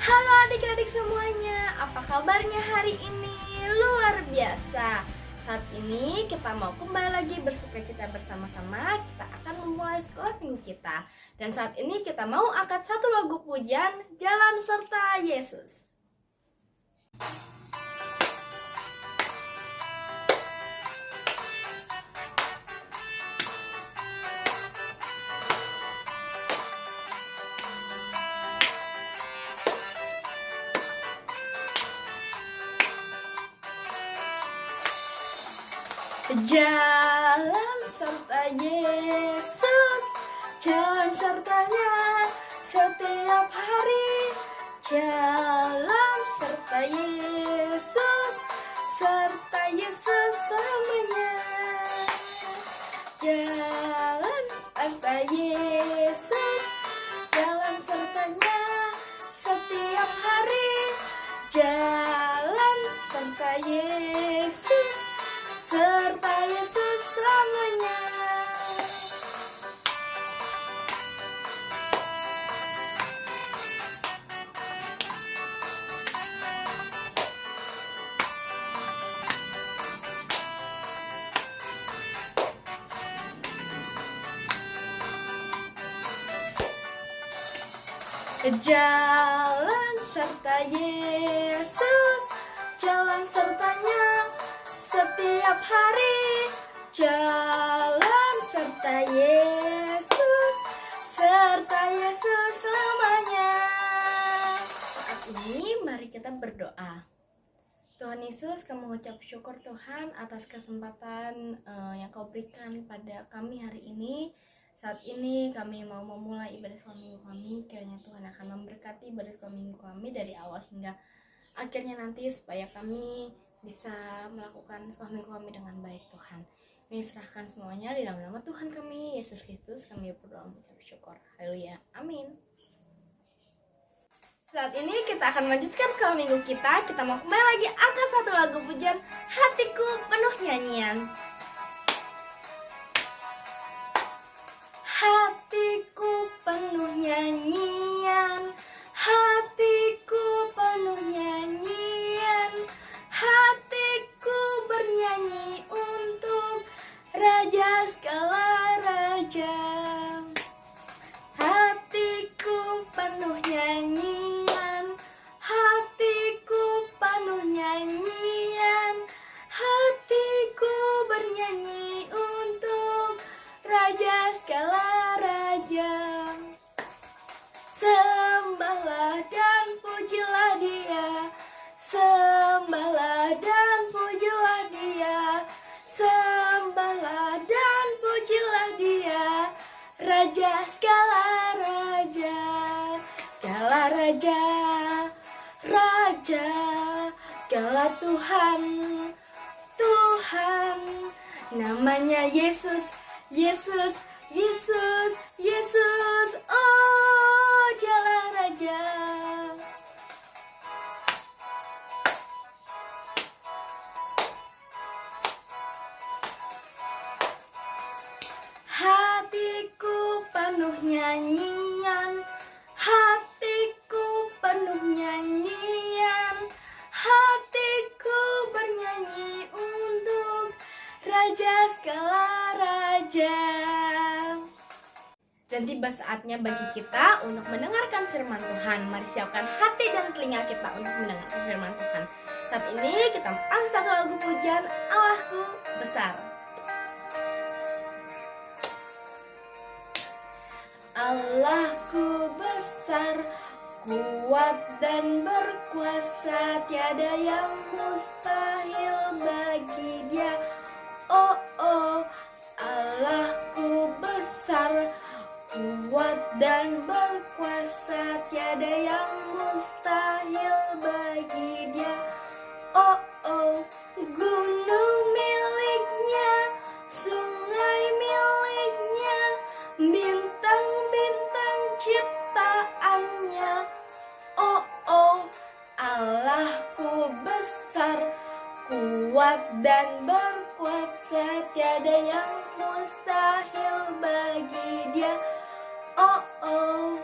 Halo adik-adik semuanya, apa kabarnya hari ini? Luar biasa. Saat ini kita mau kembali lagi bersukacita bersama-sama. Kita akan memulai sekolah minggu kita. Dan saat ini kita mau angkat satu lagu pujian, Jalan Serta Yesus. Jalan serta Yesus, jalan sertanya setiap hari. Jalan serta Yesus, serta Yesus selamanya. Jalan serta Yesus, jalan sertanya setiap hari. Jalan serta Yesus, serta Yesus selamanya. Jalan serta Yesus, jalan sertanya setiap hari. Jalan serta Yesus, serta Yesus selamanya. Saat ini mari kita berdoa. Tuhan Yesus, kami mengucap syukur Tuhan atas kesempatan yang Kau berikan pada kami hari ini. Saat ini kami mau memulai ibadah sekolah minggu kami. Kiranya Tuhan akan memberkati ibadah sekolah minggu kami dari awal hingga akhirnya nanti, supaya kami bisa melakukan sekolah minggu kami dengan baik Tuhan. Kami serahkan semuanya di dalam nama Tuhan kami, Yesus Kristus. Kami berdoa mengucap syukur. Haleluya. Amin. Saat ini kita akan melanjutkan sekolah minggu kita. Kita mau kembali lagi angkat satu lagu pujian, Hatiku Penuh Nyanyian. Hatiku penuh nyanyian, hatiku penuh nyanyian, hatiku bernyanyi untuk Raja segala raja. Hatiku penuh nyanyian, hatiku penuh nyanyian, hatiku bernyanyi untuk Raja segala raja. Sembahlah dan pujilah Dia, sembahlah dan pujilah Dia, sembahlah dan pujilah Dia, Raja segala raja, segala raja, raja, segala Tuhan, Tuhan, namanya Yesus, Yesus, Yesus, Yesus, oh dialah Raja. Hatiku penuh nyanyian, hatiku penuh nyanyian, hatiku bernyanyi untuk Raja segala raja. Dan tiba saatnya bagi kita untuk mendengarkan firman Tuhan. Mari siapkan hati dan telinga kita untuk mendengarkan firman Tuhan. Saat ini kita angkat satu lagu pujian, Allahku Besar. Allahku besar, kuat dan berkuasa, tiada yang mustahil bagi Dia. Oh, oh, Allahku besar, kuat dan berkuasa, tiada yang mustahil bagi Dia. Oh, oh, gunung miliknya, sungai miliknya, bintang-bintang ciptaannya. Oh, oh, Allahku besar, kuat dan berkuasa, tiada yang mustahil bagi Dia. Oh, oh.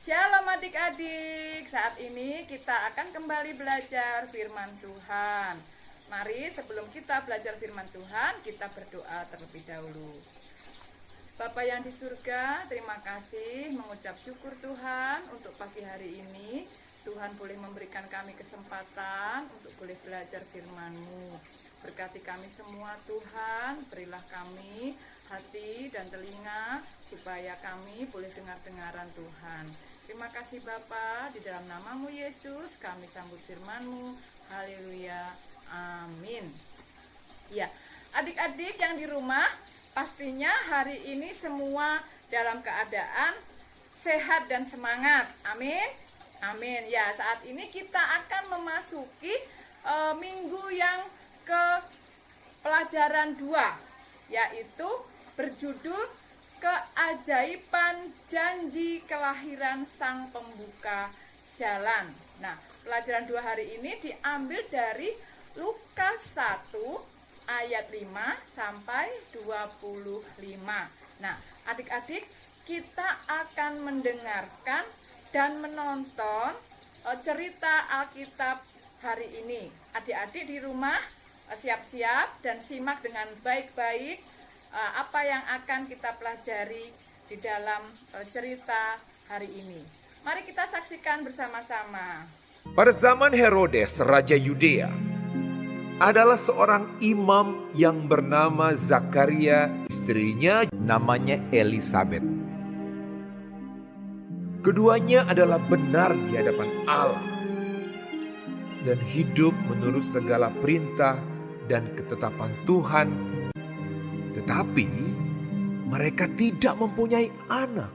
Shalom adik-adik, saat ini kita akan kembali belajar firman Tuhan. Mari sebelum kita belajar firman Tuhan, kita berdoa terlebih dahulu. Bapa yang di surga, terima kasih mengucap syukur Tuhan untuk pagi hari ini. Tuhan boleh memberikan kami kesempatan untuk boleh belajar firman-Mu. Berkati kami semua Tuhan, berilah kami hati dan telinga supaya kami boleh dengar-dengaran Tuhan. Terima kasih Bapa, di dalam nama-Mu Yesus kami sambut firman-Mu. Haleluya, amin. Ya, adik-adik yang di rumah, pastinya hari ini semua dalam keadaan sehat dan semangat. Amin. Amin. Ya, saat ini kita akan memasuki minggu yang ke pelajaran 2, yaitu berjudul Keajaiban Janji Kelahiran Sang Pembuka Jalan. Nah, pelajaran 2 hari ini diambil dari Lukas 1 ayat 5 sampai 25. Nah, adik-adik, kita akan mendengarkan dan menonton cerita Alkitab hari ini. Adik-adik di rumah siap-siap dan simak dengan baik-baik apa yang akan kita pelajari di dalam cerita hari ini. Mari kita saksikan bersama-sama. Pada zaman Herodes, Raja Yudea, adalah seorang imam yang bernama Zakaria, istrinya namanya Elisabet. Keduanya adalah benar di hadapan Allah dan hidup menurut segala perintah dan ketetapan Tuhan. Tetapi mereka tidak mempunyai anak,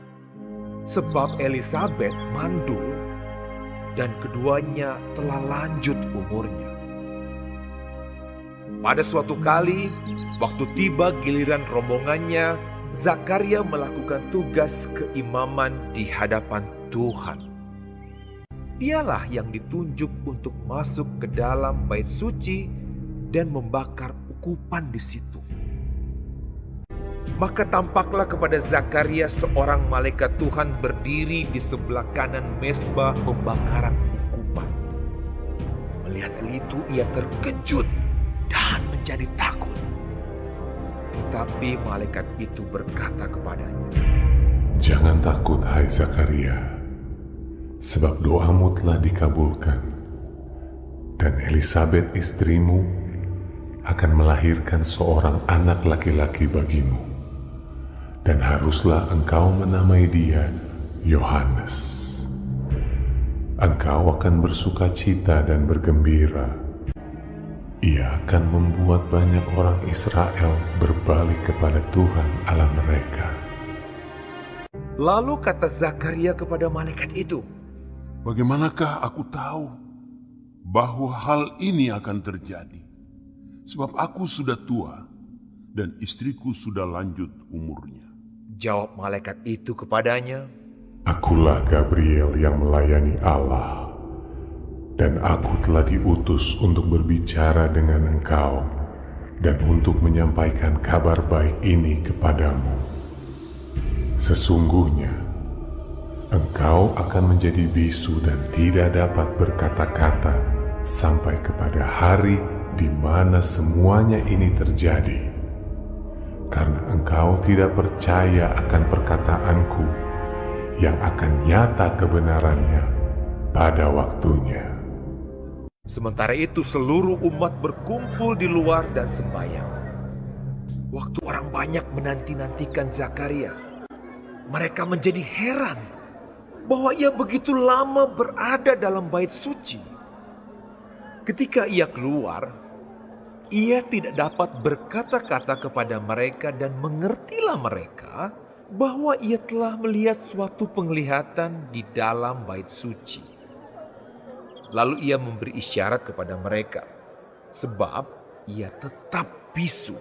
sebab Elisabet mandul dan keduanya telah lanjut umurnya. Pada suatu kali, waktu tiba giliran rombongannya, Zakaria melakukan tugas keimaman di hadapan Tuhan. Dialah yang ditunjuk untuk masuk ke dalam bait suci dan membakar ukupan di situ. Maka tampaklah kepada Zakaria seorang malaikat Tuhan berdiri di sebelah kanan mezbah pembakaran ukupan. Melihat hal itu ia terkejut dan menjadi takut. Tetapi malaikat itu berkata kepadanya, "Jangan takut, hai Zakaria, sebab doamu telah dikabulkan, dan Elisabet istrimu akan melahirkan seorang anak laki-laki bagimu. Dan haruslah engkau menamai dia Yohanes. Engkau akan bersuka cita dan bergembira. Ia akan membuat banyak orang Israel berbalik kepada Tuhan Allah mereka." Lalu kata Zakaria kepada malaikat itu, "Bagaimanakah aku tahu bahwa hal ini akan terjadi? Sebab aku sudah tua dan istriku sudah lanjut umurnya." Jawab malaikat itu kepadanya, "Akulah Gabriel yang melayani Allah, dan aku telah diutus untuk berbicara dengan engkau dan untuk menyampaikan kabar baik ini kepadamu. Sesungguhnya, engkau akan menjadi bisu dan tidak dapat berkata-kata sampai kepada hari di mana semuanya ini terjadi. Karena engkau tidak percaya akan perkataanku yang akan nyata kebenarannya pada waktunya." Sementara itu seluruh umat berkumpul di luar dan sembahyang. Waktu orang banyak menanti-nantikan Zakaria, mereka menjadi heran bahwa ia begitu lama berada dalam bait suci. Ketika ia keluar, ia tidak dapat berkata-kata kepada mereka dan mengertilah mereka bahwa ia telah melihat suatu penglihatan di dalam bait suci. Lalu ia memberi isyarat kepada mereka, sebab ia tetap bisu.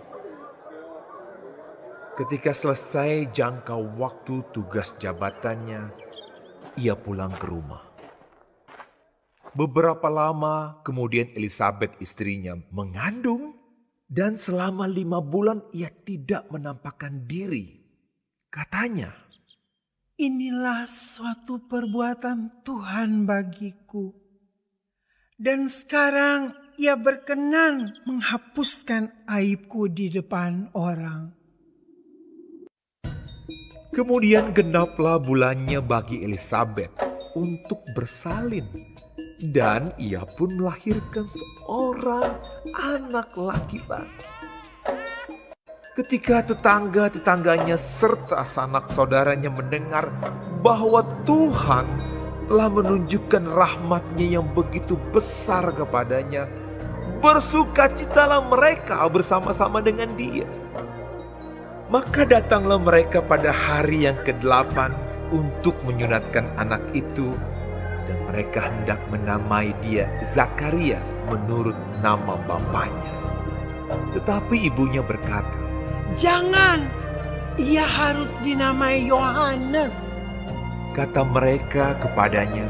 Ketika selesai jangka waktu tugas jabatannya, ia pulang ke rumah. Beberapa lama kemudian Elisabet istrinya mengandung, dan selama 5 bulan ia tidak menampakkan diri. Katanya, inilah suatu perbuatan Tuhan bagiku. Dan sekarang ia berkenan menghapuskan aibku di depan orang. Kemudian genaplah bulannya bagi Elisabet untuk bersalin, dan ia pun melahirkan seorang anak laki-laki. Ketika tetangga-tetangganya serta sanak saudaranya mendengar bahwa Tuhan telah menunjukkan rahmat-Nya yang begitu besar kepadanya, bersukacitalah mereka bersama-sama dengan dia. Maka datanglah mereka pada hari yang ke-8 untuk menyunatkan anak itu, dan mereka hendak menamai dia Zakaria menurut nama bapaknya. Tetapi ibunya berkata, Jangan, ia harus dinamai Yohanes. kata mereka kepadanya.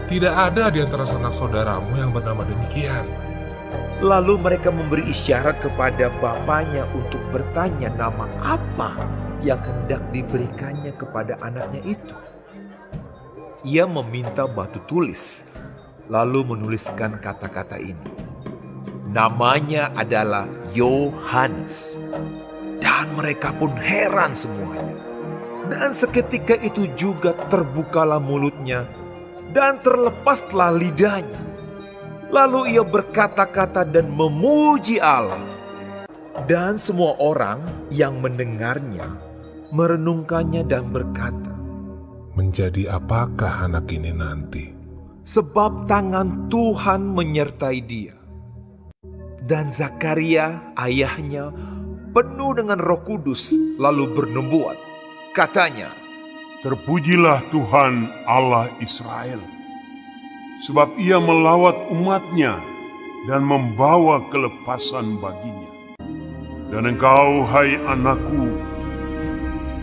Tidak ada di antara sanak saudaramu yang bernama demikian. Lalu mereka memberi isyarat kepada bapaknya untuk bertanya nama apa yang hendak diberikannya kepada anaknya itu. Ia meminta batu tulis, lalu menuliskan kata-kata ini. Namanya adalah Yohanes. Dan mereka pun heran semuanya. Dan seketika itu juga terbukalah mulutnya dan terlepaslah lidahnya. Lalu ia berkata-kata dan memuji Allah. Dan semua orang yang mendengarnya merenungkannya dan berkata, Menjadi apakah anak ini nanti? sebab tangan Tuhan menyertai dia. Dan Zakaria ayahnya penuh dengan Roh Kudus lalu bernubuat. Katanya, Terpujilah Tuhan Allah Israel, sebab ia melawat umatnya dan membawa kelepasan baginya. Dan engkau, hai anakku,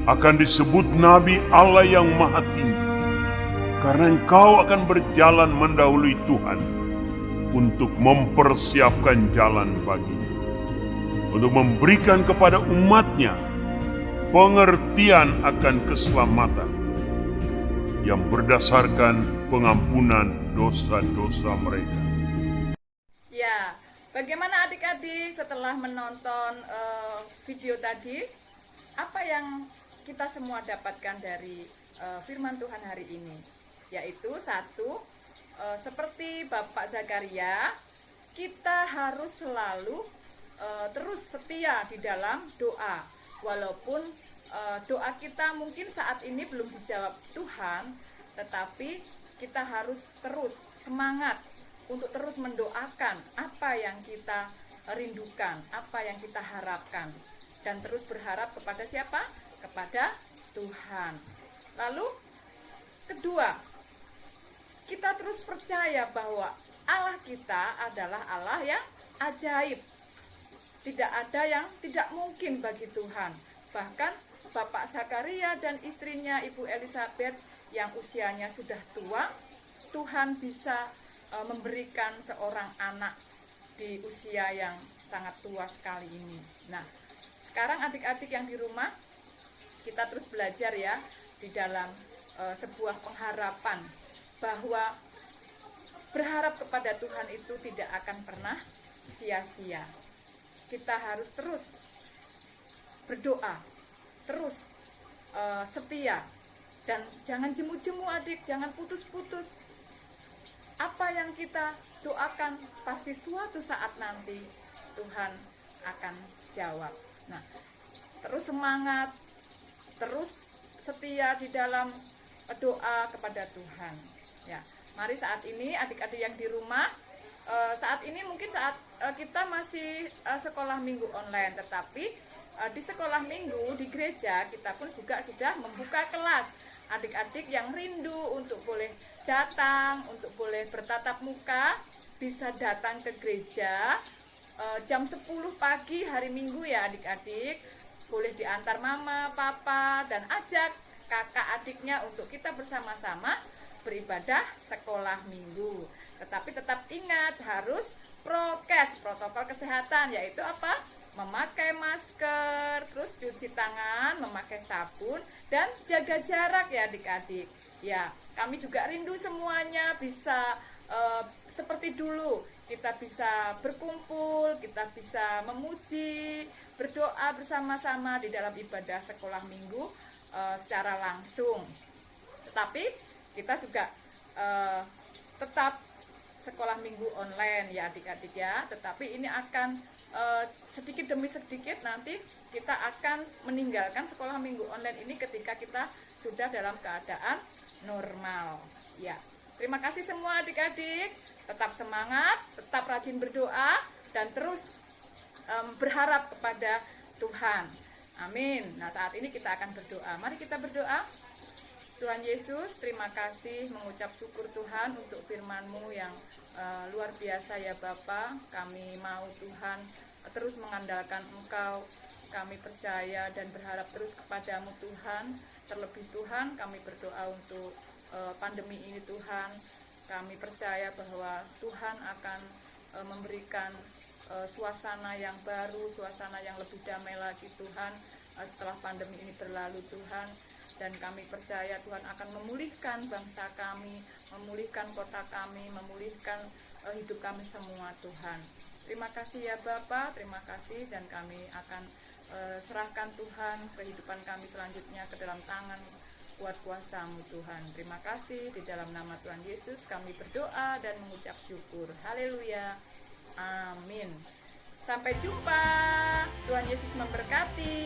akan disebut Nabi Allah yang Maha Tinggi, karena engkau akan berjalan mendahului Tuhan untuk mempersiapkan jalan baginya, untuk memberikan kepada umatnya pengertian akan keselamatan yang berdasarkan pengampunan dosa-dosa mereka. Ya, bagaimana adik-adik setelah menonton video tadi? Apa yang kita semua dapatkan dari firman Tuhan hari ini? Yaitu satu, seperti Bapak Zakaria, kita harus selalu terus setia di dalam doa. Walaupun doa kita mungkin saat ini belum dijawab Tuhan, tetapi kita harus terus semangat untuk terus mendoakan apa yang kita rindukan, apa yang kita harapkan, dan terus berharap kepada siapa? Kepada Tuhan. Lalu kedua, kita terus percaya bahwa Allah kita adalah Allah yang ajaib. Tidak ada yang tidak mungkin bagi Tuhan. Bahkan Bapak Zakaria dan istrinya Ibu Elisabet yang usianya sudah tua, Tuhan bisa memberikan seorang anak di usia yang sangat tua sekali ini. Nah, sekarang adik-adik yang di rumah, kita terus belajar ya di dalam sebuah pengharapan bahwa berharap kepada Tuhan itu tidak akan pernah sia-sia. Kita harus terus berdoa, terus setia, dan jangan jemu-jemu adik, jangan putus-putus. Apa yang kita doakan pasti suatu saat nanti Tuhan akan jawab. Nah, terus semangat, terus setia di dalam doa kepada Tuhan. Ya, mari saat ini adik-adik yang di rumah, saat ini mungkin saat kita masih sekolah minggu online, tetapi di sekolah minggu di gereja kita pun juga sudah membuka kelas. Adik-adik yang rindu untuk boleh datang, untuk boleh bertatap muka, bisa datang ke gereja jam 10 pagi hari Minggu ya adik-adik. Boleh diantar mama, papa, dan ajak kakak adiknya untuk kita bersama-sama beribadah sekolah minggu. Tetapi tetap ingat harus prokes, protokol kesehatan, yaitu apa? memakai masker, terus cuci tangan, memakai sabun, dan jaga jarak ya adik-adik. Ya, kami juga rindu semuanya bisa seperti dulu. Kita bisa berkumpul, kita bisa memuji, berdoa bersama-sama di dalam ibadah sekolah minggu secara langsung. Tetapi kita juga tetap sekolah minggu online ya adik-adik ya. Tetapi ini akan sedikit demi sedikit nanti kita akan meninggalkan sekolah minggu online ini ketika kita sudah dalam keadaan normal ya. Terima kasih semua adik-adik, tetap semangat, tetap rajin berdoa, dan terus berharap kepada Tuhan. Amin. Nah, saat ini kita akan berdoa. Mari kita berdoa. Tuhan Yesus, terima kasih, mengucap syukur Tuhan untuk firman-Mu yang luar biasa ya Bapa. Kami mau Tuhan terus mengandalkan Engkau. Kami percaya dan berharap terus kepadamu Tuhan. Terlebih Tuhan, kami berdoa untuk pandemi ini Tuhan. Kami percaya bahwa Tuhan akan memberikan suasana yang baru, suasana yang lebih damai lagi Tuhan setelah pandemi ini berlalu Tuhan. Dan kami percaya Tuhan akan memulihkan bangsa kami, memulihkan kota kami, memulihkan hidup kami semua Tuhan. Terima kasih ya Bapa, terima kasih, dan kami akan serahkan Tuhan kehidupan kami selanjutnya ke dalam tangan kuat kuasa-Mu Tuhan. Terima kasih, di dalam nama Tuhan Yesus kami berdoa dan mengucap syukur. Haleluya. Amin. Sampai jumpa. Tuhan Yesus memberkati.